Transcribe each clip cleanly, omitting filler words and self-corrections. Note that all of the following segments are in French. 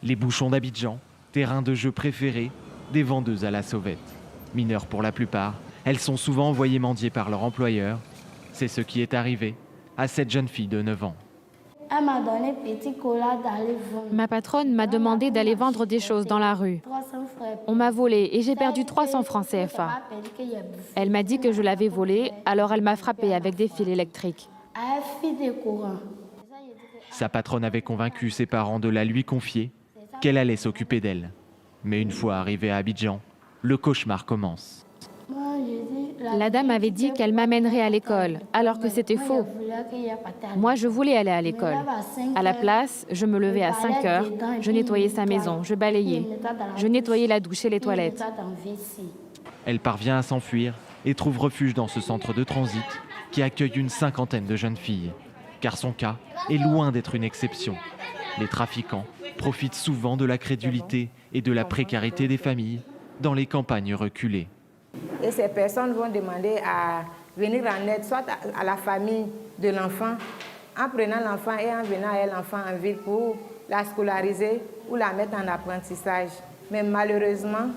Les bouchons d'Abidjan, terrain de jeu préféré des vendeuses à la sauvette. Mineures pour la plupart, elles sont souvent envoyées mendier par leur employeur. C'est ce qui est arrivé à cette jeune fille de 9 ans. Elle m'a donné petit cola d'aller vendre. Ma patronne m'a demandé d'aller vendre des choses dans la rue. 300 francs. On m'a volé et j'ai perdu 300 francs CFA. Elle m'a dit que je l'avais volé, alors elle m'a frappé avec des fils électriques. Sa patronne avait convaincu ses parents de la lui confier, qu'elle allait s'occuper d'elle. Mais une fois arrivée à Abidjan, le cauchemar commence. La dame avait dit qu'elle m'amènerait à l'école, alors que c'était faux. Moi, je voulais aller à l'école. À la place, je me levais à 5 heures, je nettoyais sa maison, je balayais. Je nettoyais la douche et les toilettes. Elle parvient à s'enfuir et trouve refuge dans ce centre de transit qui accueille une cinquantaine de jeunes filles. Car son cas est loin d'être une exception. Les trafiquants profitent souvent de la crédulité et de la précarité des familles dans les campagnes reculées. Et ces personnes vont demander à venir en aide, soit à la famille de l'enfant, en prenant l'enfant et en venant à l'enfant en ville pour la scolariser ou la mettre en apprentissage. Mais malheureusement,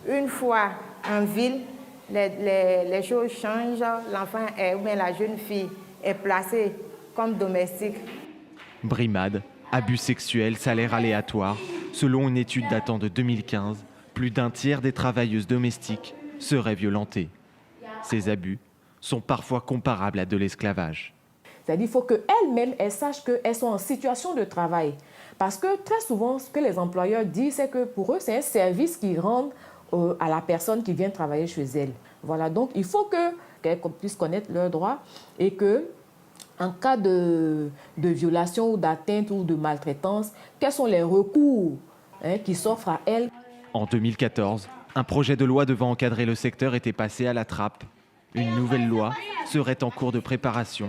une fois en ville, les choses changent. L'enfant ou bien la jeune fille est placée comme domestique. Brimade, abus sexuels, salaire aléatoire. Selon une étude datant de 2015, plus d'un tiers des travailleuses domestiques seraient violentées. Ces abus sont parfois comparables à de l'esclavage. C'est-à-dire qu'il faut qu'elles-mêmes sachent qu'elles sont en situation de travail. Parce que très souvent, ce que les employeurs disent, c'est que pour eux, c'est un service qu'ils rendent à la personne qui vient travailler chez elles. Voilà, donc il faut qu'elles puissent connaître leurs droits et que, en cas de violation ou d'atteinte ou de maltraitance, quels sont les recours qui s'offrent à elles. En 2014, un projet de loi devant encadrer le secteur était passé à la trappe. Une nouvelle loi serait en cours de préparation.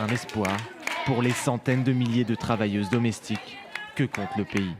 Un espoir pour les centaines de milliers de travailleuses domestiques que compte le pays.